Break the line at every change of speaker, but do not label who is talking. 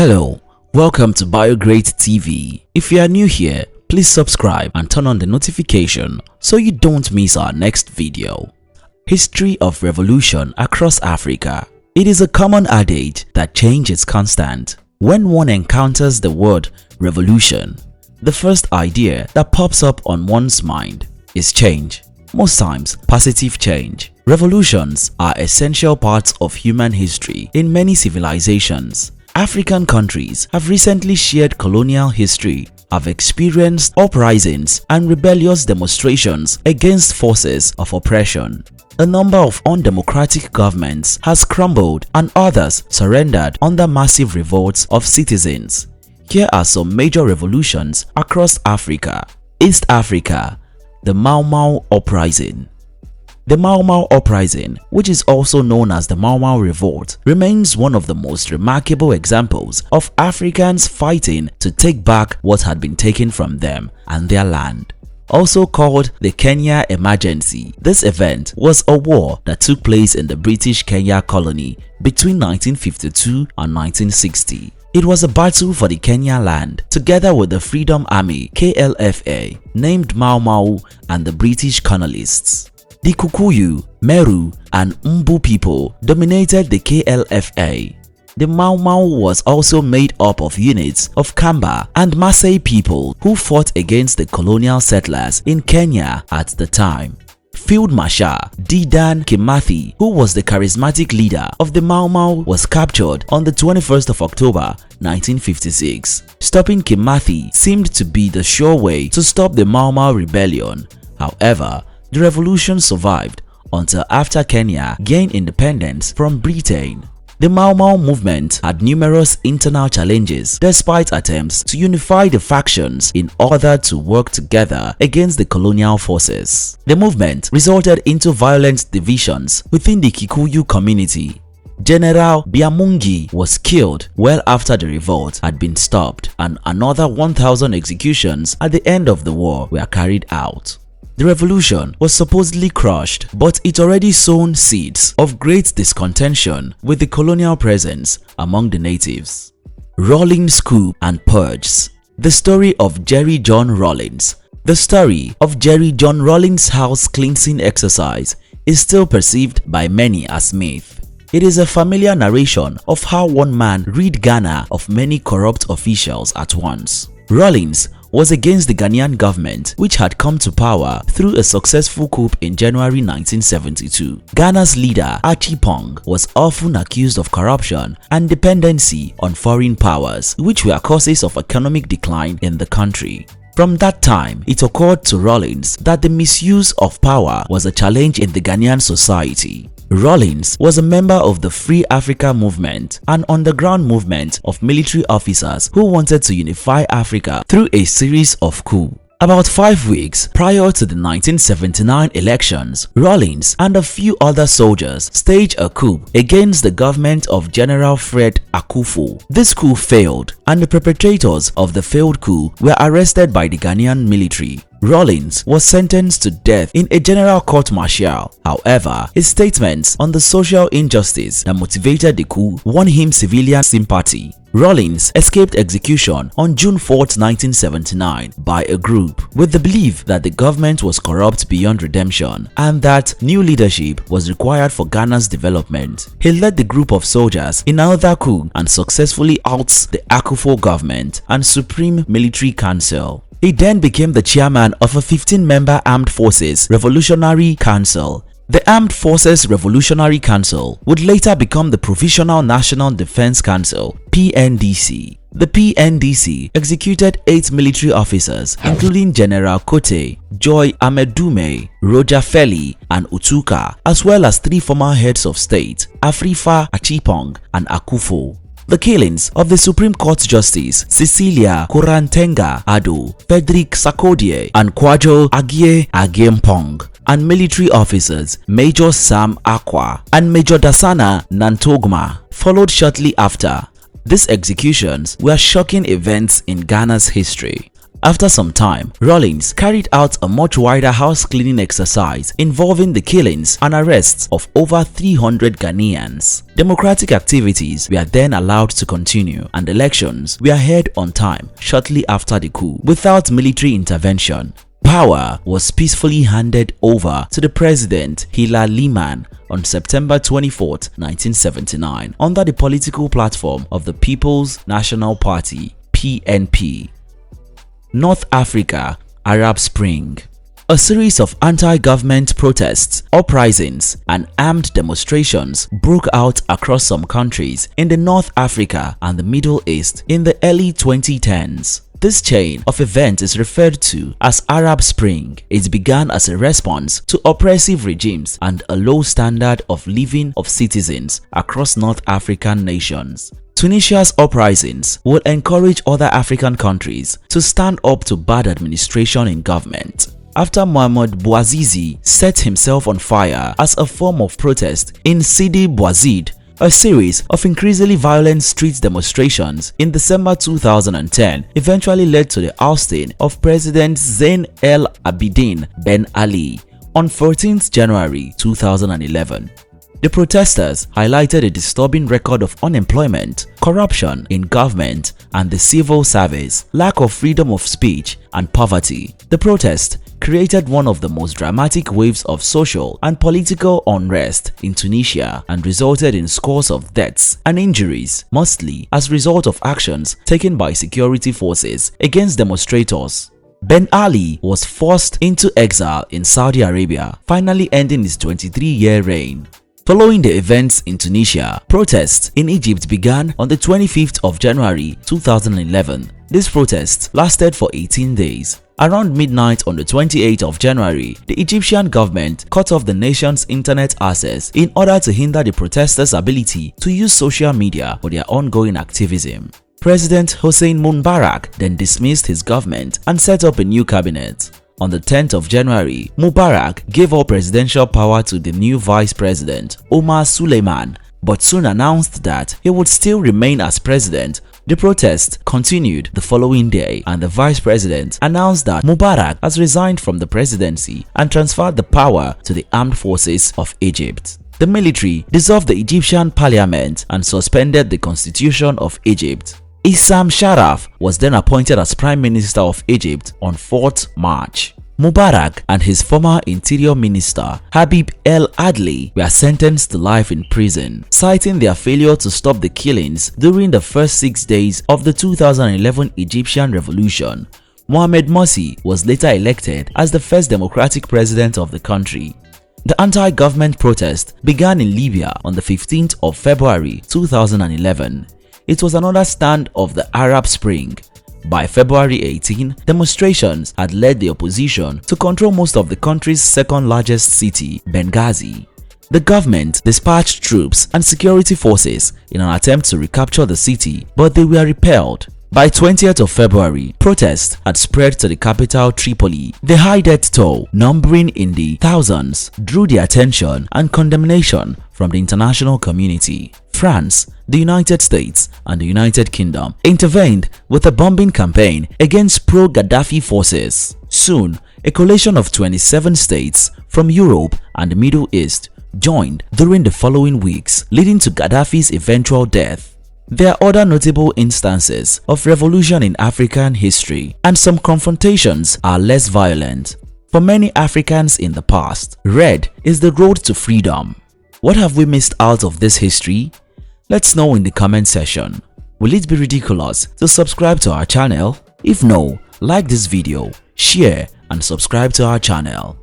Hello, welcome to BioGreat TV. If you are new here, please subscribe and turn on the notification so you don't miss our next video. History of revolution across Africa. It is a common adage that change is constant. When one encounters the word revolution, the first idea that pops up on one's mind is change. Most times, positive change. Revolutions are essential parts of human history in many civilizations. African countries have recently shared colonial history, have experienced uprisings and rebellious demonstrations against forces of oppression. A number of undemocratic governments has crumbled and others surrendered under massive revolts of citizens. Here are some major revolutions across Africa. East Africa, the Mau Mau Uprising. The Mau Mau Uprising, which is also known as the Mau Mau Revolt, remains one of the most remarkable examples of Africans fighting to take back what had been taken from them and their land. Also called the Kenya Emergency, this event was a war that took place in the British Kenya colony between 1952 and 1960. It was a battle for the Kenya land together with the Freedom Army KLFA, named Mau Mau, and the British colonists. The Kikuyu, Meru, and Mbu people dominated the KLFA. The Mau Mau was also made up of units of Kamba and Maasai people who fought against the colonial settlers in Kenya at the time. Field Marshal Dedan Kimathi, who was the charismatic leader of the Mau Mau, was captured on the 21st of October 1956. Stopping Kimathi seemed to be the sure way to stop the Mau Mau rebellion. However, the revolution survived until after Kenya gained independence from Britain. The Mau Mau movement had numerous internal challenges despite attempts to unify the factions in order to work together against the colonial forces. The movement resulted into violent divisions within the Kikuyu community. General Biamungi was killed well after the revolt had been stopped, and another 1,000 executions at the end of the war were carried out. The revolution was supposedly crushed, but it already sown seeds of great discontention with the colonial presence among the natives. Rawlins coup and purges. The story of Jerry John Rawlins. The story of Jerry John Rawlins' house cleansing exercise is still perceived by many as myth. It is a familiar narration of how one man rid Ghana of many corrupt officials at once. Rawlins was against the Ghanaian government, which had come to power through a successful coup in January 1972. Ghana's leader Achipong was often accused of corruption and dependency on foreign powers, which were causes of economic decline in the country. From that time, it occurred to Rawlins that the misuse of power was a challenge in the Ghanaian society. Rawlins was a member of the Free Africa movement, an underground movement of military officers who wanted to unify Africa through a series of coups. About 5 weeks prior to the 1979 elections, Rawlins and a few other soldiers staged a coup against the government of General Fred Akufo. This coup failed, and the perpetrators of the failed coup were arrested by the Ghanaian military. Rawlins was sentenced to death in a general court-martial. However, his statements on the social injustice that motivated the coup won him civilian sympathy. Rawlins escaped execution on June 4, 1979 by a group with the belief that the government was corrupt beyond redemption and that new leadership was required for Ghana's development. He led the group of soldiers in another coup and successfully outs the Akufo government and Supreme Military Council. He then became the chairman of a 15-member Armed Forces Revolutionary Council. The Armed Forces Revolutionary Council would later become the Provisional National Defense Council (PNDC). The PNDC executed 8 military officers, including General Kote, Joy Amedume, Roger Feli, and Utuka, as well as 3 former heads of state, Afrifa Achipong and Akufo. The killings of the Supreme Court Justice Cecilia Kurantenga Ado, Frederick Sakodie, and Kwajo Agie Agempong, and military officers Major Sam Akwa and Major Dasana Nantogma followed shortly after. These executions were shocking events in Ghana's history. After some time, Rawlings carried out a much wider house-cleaning exercise involving the killings and arrests of over 300 Ghanaians. Democratic activities were then allowed to continue and elections were held on time shortly after the coup without military intervention. Power was peacefully handed over to the president Hila Liman on September 24, 1979 under the political platform of the People's National Party (PNP). North Africa Arab Spring. A series of anti-government protests, uprisings, and armed demonstrations broke out across some countries in the North Africa and the Middle East in the early 2010s. This chain of events is referred to as Arab Spring. It began as a response to oppressive regimes and a low standard of living of citizens across North African nations. Tunisia's uprisings will encourage other African countries to stand up to bad administration in government. After Mohamed Bouazizi set himself on fire as a form of protest in Sidi Bouzid, a series of increasingly violent street demonstrations in December 2010 eventually led to the ousting of President Zain El Abidine Ben Ali on 14th January 2011. The protesters highlighted a disturbing record of unemployment, corruption in government and the civil service, lack of freedom of speech, and poverty. The protest created one of the most dramatic waves of social and political unrest in Tunisia and resulted in scores of deaths and injuries, mostly as a result of actions taken by security forces against demonstrators. Ben Ali was forced into exile in Saudi Arabia, finally ending his 23-year reign. Following the events in Tunisia, protests in Egypt began on the 25th of January 2011. This protest lasted for 18 days. Around midnight on the 28th of January, the Egyptian government cut off the nation's internet access in order to hinder the protesters' ability to use social media for their ongoing activism. President Hosni Mubarak then dismissed his government and set up a new cabinet. On the 10th of January, Mubarak gave all presidential power to the new vice president, Omar Suleiman, but soon announced that he would still remain as president. The protest continued the following day and the vice president announced that Mubarak has resigned from the presidency and transferred the power to the armed forces of Egypt. The military dissolved the Egyptian parliament and suspended the constitution of Egypt. Issam Sharaf was then appointed as Prime Minister of Egypt on 4th March. Mubarak and his former Interior Minister Habib El Adli were sentenced to life in prison, citing their failure to stop the killings during the first 6 days of the 2011 Egyptian Revolution. Mohamed Morsi was later elected as the first democratic president of the country. The anti-government protest began in Libya on the 15th of February 2011. It was another stand of the Arab Spring. By February 18, demonstrations had led the opposition to control most of the country's second largest city, Benghazi. The government dispatched troops and security forces in an attempt to recapture the city, but they were repelled. By 20th of February, protests had spread to the capital Tripoli. The high death toll, numbering in the thousands, drew the attention and condemnation from the international community. France, the United States, and the United Kingdom intervened with a bombing campaign against pro-Gaddafi forces. Soon, a coalition of 27 states from Europe and the Middle East joined during the following weeks, leading to Gaddafi's eventual death. There are other notable instances of revolution in African history, and some confrontations are less violent. For many Africans in the past, red is the road to freedom. What have we missed out of this history? Let's know in the comment section. Will it be ridiculous to subscribe to our channel? If no, like this video, share and subscribe to our channel.